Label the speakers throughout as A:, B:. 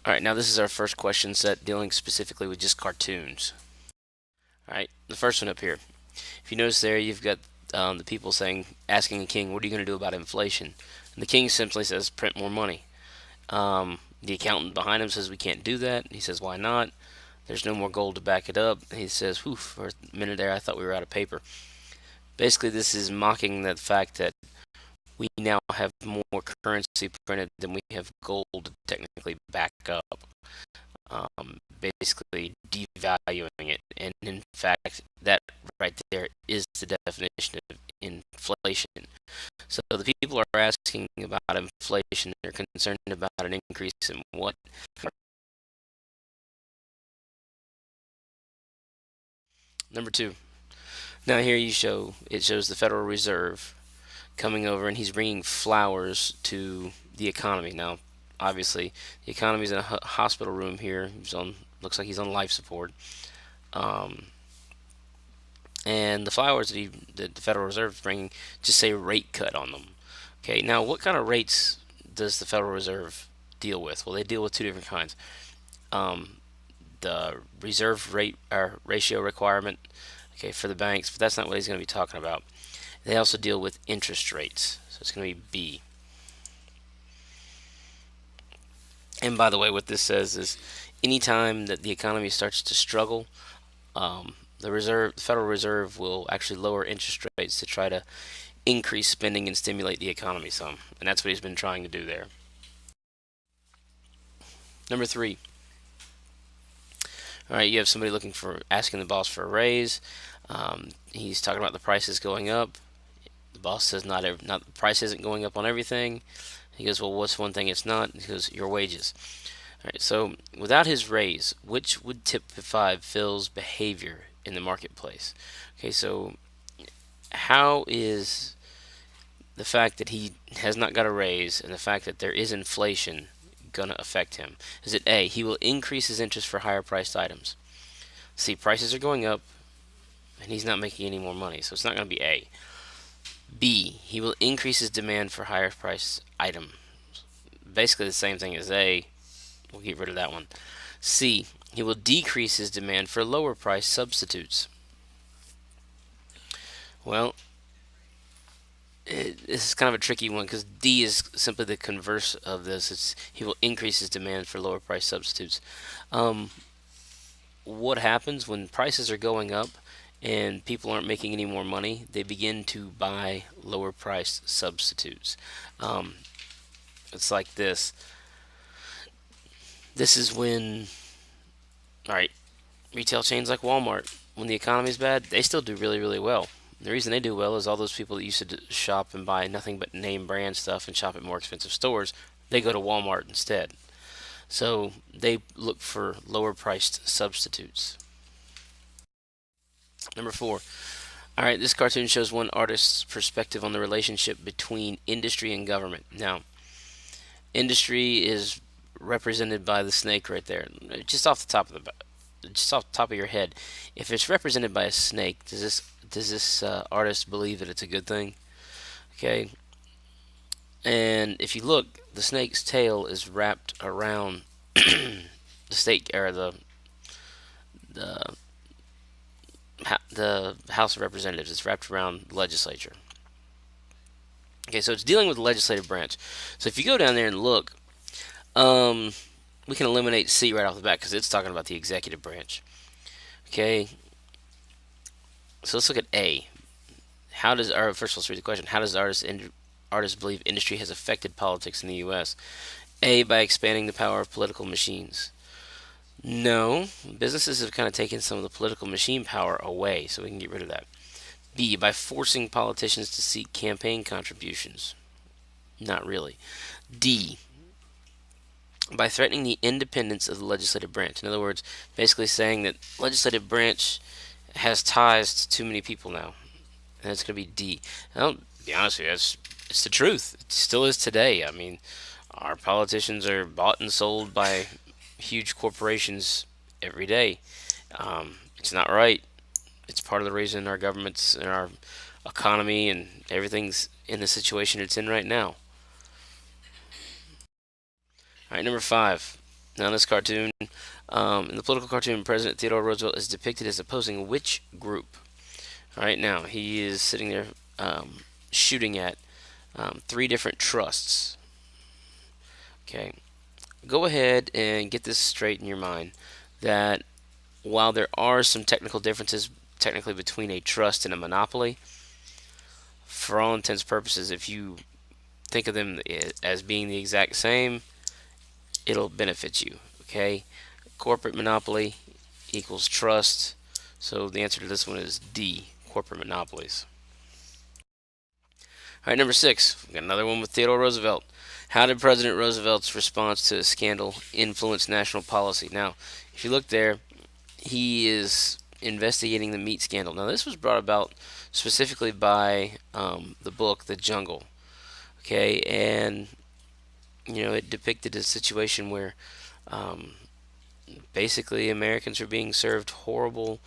A: All right, now this is our first question set dealing specifically with just cartoons. All right, the first one up here. If you notice there, you've got the people saying, asking the king, "What are you going to do about inflation?" And the king simply says, "Print more money." The accountant behind him says, "We can't do that." He says, "Why not?" There's no more gold to back it up. He says, "Whew, for a minute there, I thought we were out of paper." Basically, this is mocking the fact that we now have more currency printed than we have gold to technically back up. Basically devaluing it. And in fact, that right there is the definition of inflation. So the people are asking about inflation. They're concerned about an increase in what? Number two. Now here it shows the Federal Reserve coming over and he's bringing flowers to the economy. Now, obviously, the economy's in a hospital room here. Looks like he's on life support. Um, and the flowers that the Federal Reserve is bringing just say rate cut on them. Okay, now what kind of rates does the Federal Reserve deal with? Well, they deal with two different kinds. Um, the reserve rate or ratio requirement, okay, for the banks, but that's not what he's going to be talking about. They also deal with interest rates, so it's going to be B. And by the way, what this says is anytime that the economy starts to struggle, the Federal Reserve will actually lower interest rates to try to increase spending and stimulate the economy some. And that's what he's been trying to do there. Number three. All right, you have somebody asking the boss for a raise. He's talking about the prices going up. The boss says not the price isn't going up on everything. He goes, well, what's one thing it's not? He goes, your wages. All right, so without his raise, which would typify Phil's behavior in the marketplace? Okay, so how is the fact that he has not got a raise and the fact that there is inflation going to affect him? Is it A, he will increase his interest for higher priced items? See, prices are going up and he's not making any more money, so it's not going to be A. B, he will increase his demand for higher priced items. Basically the same thing as A. We'll get rid of that one. C, he will decrease his demand for lower priced substitutes. Well, this is kind of a tricky one because D is simply the converse of this. He will increase his demand for lower price substitutes. Um, what happens when prices are going up and people aren't making any more money? They begin to buy lower priced substitutes. Um, it's like this. This is when, all right, retail chains like Walmart, when the economy's bad, they still do really, really well. The reason they do well is all those people that used to shop and buy nothing but name brand stuff and shop at more expensive stores, they go to Walmart instead. So they look for lower priced substitutes. Number four. All right, this cartoon shows one artist's perspective on the relationship between industry and government. Now, industry is represented by the snake right there. Just off the top of your head, if it's represented by a snake, does this artist believe that it's a good thing? Okay, and if you look, the snake's tail is wrapped around the state or the the House of Representatives. It's wrapped around the legislature. Okay, so it's dealing with the legislative branch. So if you go down there and look, um, we can eliminate C right off the bat because it's talking about the executive branch. Okay, so let's look at A. First of all, let's read the question. How does artists believe industry has affected politics in the U.S.? A, by expanding the power of political machines. No, businesses have kind of taken some of the political machine power away, so we can get rid of that. B, by forcing politicians to seek campaign contributions. Not really. D, by threatening the independence of the legislative branch. In other words, basically saying that legislative branch has ties to too many people now, and it's going to be D. I'll be honest with you, it's the truth. It still is today. I mean, our politicians are bought and sold by huge corporations every day. It's not right. It's part of the reason our government's and our economy and everything's in the situation it's in right now. All right, number five. Now, in this cartoon, in the political cartoon, President Theodore Roosevelt is depicted as opposing which group? All right, now he is sitting there shooting at three different trusts. Okay, go ahead and get this straight in your mind that while there are some technical differences technically between a trust and a monopoly, for all intents and purposes, if you think of them as being the exact same, it'll benefit you. Okay, corporate monopoly equals trust. So the answer to this one is D, corporate monopolies. All right, number 6, we got another one with Theodore Roosevelt. How did President Roosevelt's response to a scandal influence national policy? Now, if you look there, he is investigating the meat scandal. Now, this was brought about specifically by the book The Jungle. Okay, and it depicted a situation where um, basically Americans are being served horrible,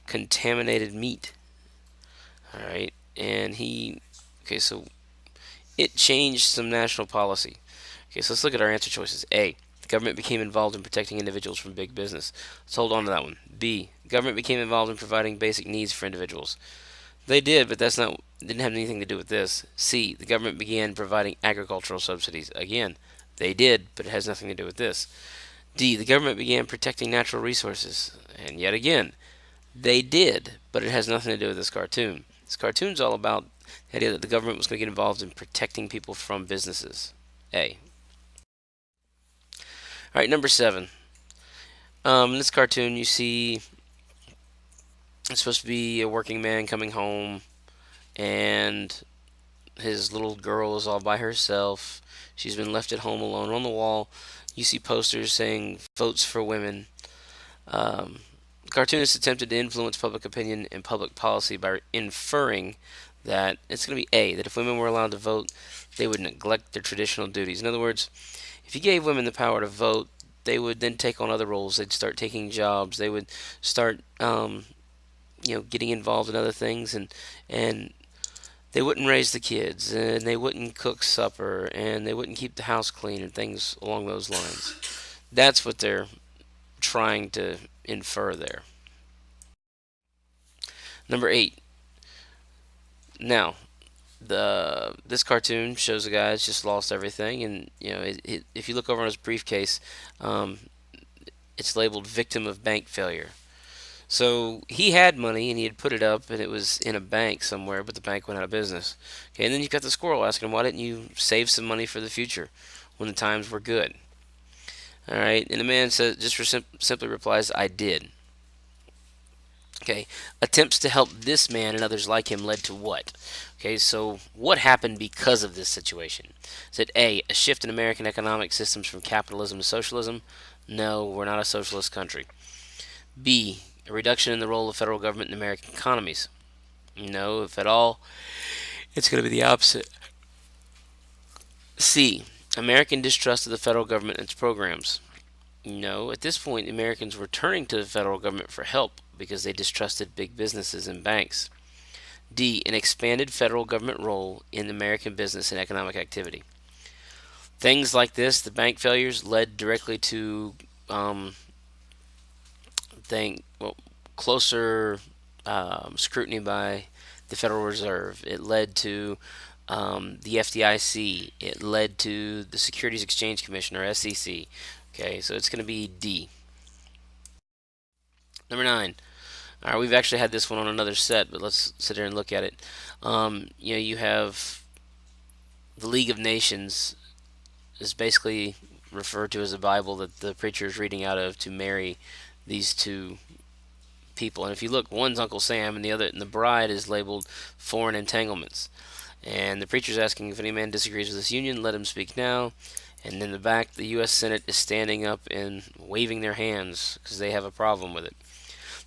A: contaminated meat. All right, and okay, so it changed some national policy. Okay, so let's look at our answer choices. A, the government became involved in protecting individuals from big business. Let's hold on to that one. B, the government became involved in providing basic needs for individuals. They did, but that's not didn't have anything to do with this. C, the government began providing agricultural subsidies. Again, they did, but it has nothing to do with this. D, the government began protecting natural resources. And yet again, they did, but it has nothing to do with this cartoon. This cartoon's all about the idea that the government was going to get involved in protecting people from businesses. A. All right, number 7. In this cartoon, you see it's supposed to be a working man coming home, and his little girl is all by herself. She's been left at home alone. On the wall, you see posters saying "Votes for Women." The cartoonist attempted to influence public opinion and public policy by inferring that it's going to be A, that if women were allowed to vote, they would neglect their traditional duties. In other words, if you gave women the power to vote, they would then take on other roles. They'd start taking jobs. They would start, getting involved in other things, and they wouldn't raise the kids, and they wouldn't cook supper, and they wouldn't keep the house clean, and things along those lines. That's what they're trying to infer there. Number 8. Now, this cartoon shows a guy that's just lost everything, and if you look over on his briefcase, um, it's labeled "victim of bank failure." So he had money and he had put it up, and it was in a bank somewhere, but the bank went out of business. Okay, and then you've got the squirrel asking him, "Why didn't you save some money for the future when the times were good?" All right, and the man says, simply replies, "I did." Okay, attempts to help this man and others like him led to what? Okay, so what happened because of this situation? Is it A, a shift in American economic systems from capitalism to socialism? No, we're not a socialist country. B, a reduction in the role of federal government in American economies? No, if at all, it's going to be the opposite. C, American distrust of the federal government and its programs? No, at this point, Americans were turning to the federal government for help because they distrusted big businesses and banks. D, an expanded federal government role in American business and economic activity. Things like this, the bank failures, led directly to closer scrutiny by the Federal Reserve. It led to the FDIC. It led to the Securities Exchange Commission, or SEC. Okay, so it's going to be D. Number 9. All right, we've actually had this one on another set, but let's sit here and look at it. You have the League of Nations is basically referred to as a Bible that the preacher is reading out of to marry these two people. And if you look, one's Uncle Sam, and the bride is labeled Foreign Entanglements. And the preacher's asking, if any man disagrees with this union, let him speak now. And in the back, the U.S. Senate is standing up and waving their hands because they have a problem with it.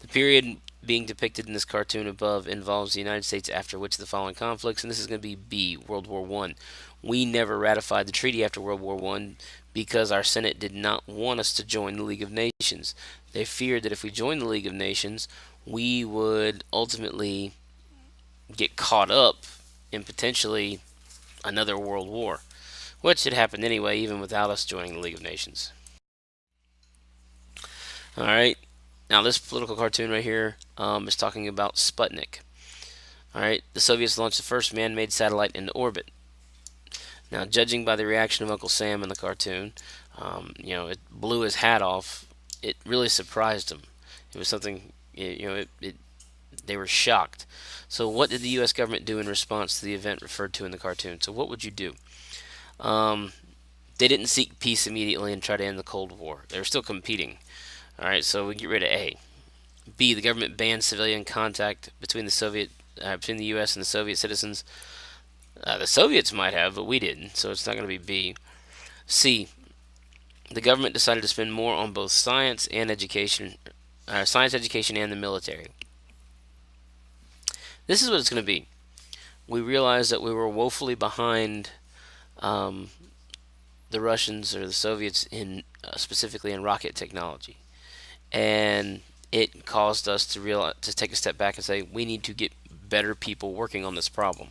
A: The period being depicted in this cartoon above involves the United States after which of the following conflicts, and this is going to be B, World War I. We never ratified the treaty after World War I because our Senate did not want us to join the League of Nations. They feared that if we joined the League of Nations, we would ultimately get caught up in potentially another world war, which had happened anyway, even without us joining the League of Nations. All right. Now this political cartoon right here is talking about Sputnik. All right. The Soviets launched the first man-made satellite into orbit. Now, judging by the reaction of Uncle Sam in the cartoon, it blew his hat off. It really surprised him. It was something, they were shocked. So, what did the U.S. government do in response to the event referred to in the cartoon? So, what would you do? Um, they didn't seek peace immediately and try to end the Cold War. They were still competing. All right, so we get rid of A. B. The government banned civilian contact between the U.S. and the Soviet citizens. The Soviets might have, but we didn't, so it's not going to be B. C. The government decided to spend more on both science education, and the military. This is what it's going to be. We realized that we were woefully behind um, the Russians or the Soviets in specifically in rocket technology, and it caused us to take a step back and say we need to get better people working on this problem.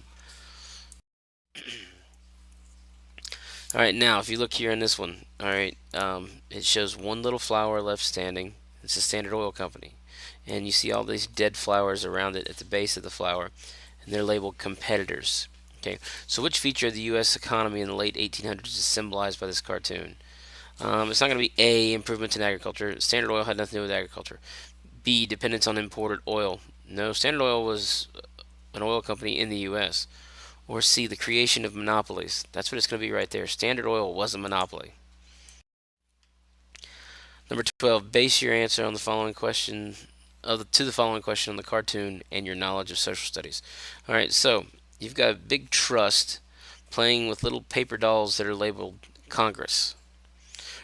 A: All right, now if you look here in this one, all right, it shows one little flower left standing. It's a Standard Oil company, and you see all these dead flowers around it at the base of the flower, and they're labeled competitors. Okay, so which feature of the U.S. economy in the late 1800s is symbolized by this cartoon? It's not going to be A, improvements in agriculture. Standard Oil had nothing to do with agriculture. B, dependence on imported oil. No, Standard Oil was an oil company in the U.S. Or C, the creation of monopolies. That's what it's going to be right there. Standard Oil was a monopoly. Number 12, base your answer on the following question to the following question on the cartoon and your knowledge of social studies. All right, so you've got a big trust playing with little paper dolls that are labeled Congress.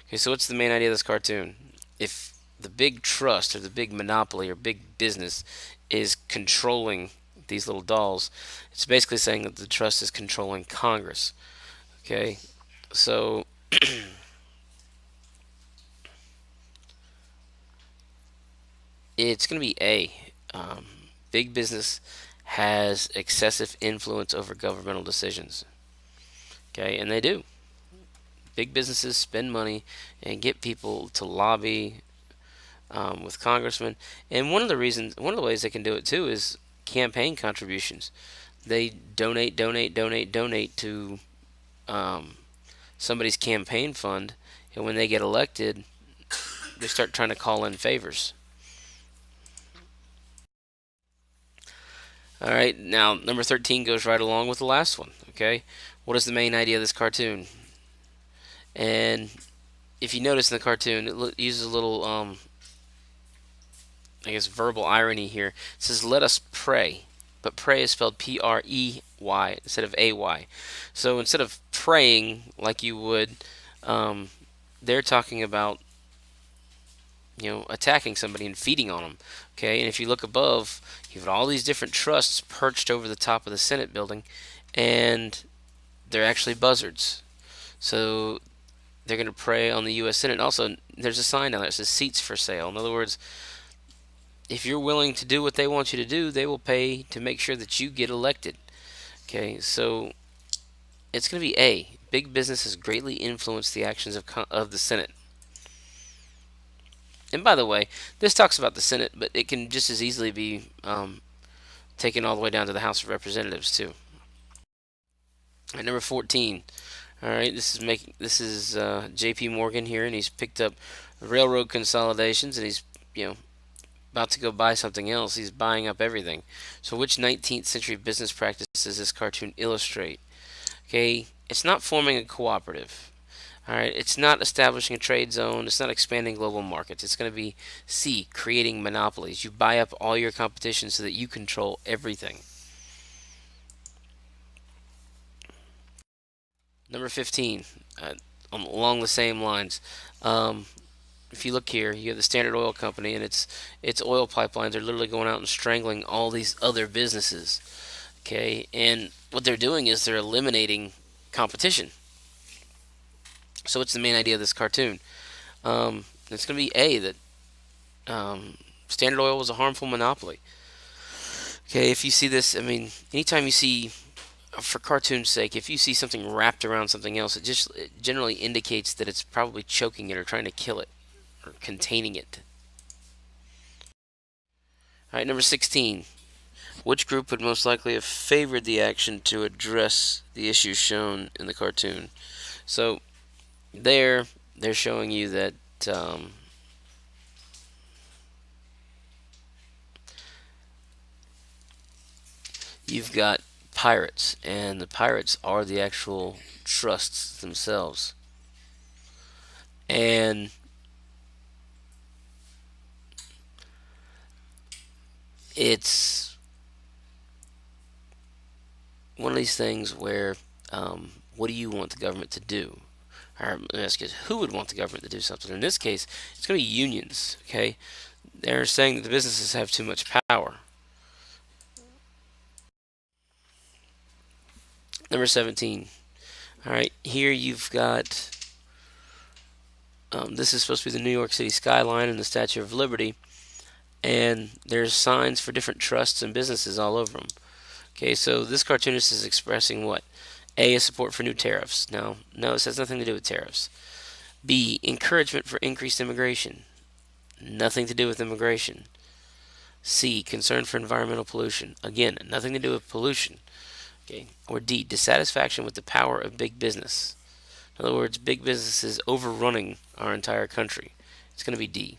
A: Okay, so what's the main idea of this cartoon? If the big trust or the big monopoly or big business is controlling these little dolls, it's basically saying that the trust is controlling Congress. Okay, so it's going to be A. Big business has excessive influence over governmental decisions. Okay, and they do. Big businesses spend money and get people to lobby with congressmen. And one of the ways they can do it too is campaign contributions. They donate to um, somebody's campaign fund, and when they get elected, they start trying to call in favors. All right, now number 13 goes right along with the last one. Okay, what is the main idea of this cartoon? And if you notice in the cartoon, it uses a little, I guess, verbal irony here. It says, "Let us pray," but pray is spelled Prey instead of Ay. So instead of praying like you would, um, they're talking about attacking somebody and feeding on them. Okay, and if you look above, you've got all these different trusts perched over the top of the Senate building, and they're actually buzzards. So they're going to prey on the U.S. Senate. Also, there's a sign down there that says "seats for sale." In other words, if you're willing to do what they want you to do, they will pay to make sure that you get elected. Okay, so it's going to be A. Big business has greatly influenced the actions of the Senate. And by the way, this talks about the Senate, but it can just as easily be taken all the way down to the House of Representatives too. All right, number 14. All right, this is J.P. Morgan here, and he's picked up railroad consolidations, and he's about to go buy something else. He's buying up everything. So, which 19th century business practice does this cartoon illustrate? Okay, it's not forming a cooperative. All right, it's not establishing a trade zone. It's not expanding global markets. It's going to be C, creating monopolies. You buy up all your competition so that you control everything. Number 15, along the same lines. If you look here, you have the Standard Oil Company, and its oil pipelines are literally going out and strangling all these other businesses. Okay, and what they're doing is they're eliminating competition. So what's the main idea of this cartoon? It's going to be A, that Standard Oil was a harmful monopoly. Okay, if you see this, I mean, anytime you see, for cartoon's sake, if you see something wrapped around something else, it generally indicates that it's probably choking it or trying to kill it or containing it. Alright, number 16. Which group would most likely have favored the action to address the issues shown in the cartoon? So, they're showing you that you've got pirates, and the pirates are the actual trusts themselves. And it's one of these things where, what do you want the government to do? Or let me ask you, who would want the government to do something? In this case, it's going to be unions. Okay, they're saying that the businesses have too much power. Number 17. All right, here you've got. This is supposed to be the New York City skyline and the Statue of Liberty, and there's signs for different trusts and businesses all over them. Okay, so this cartoonist is expressing what? A, is support for new tariffs. No, this has nothing to do with tariffs. B, encouragement for increased immigration. Nothing to do with immigration. C, concern for environmental pollution. Again, nothing to do with pollution. Okay, or D, dissatisfaction with the power of big business. In other words, big business is overrunning our entire country. It's going to be D.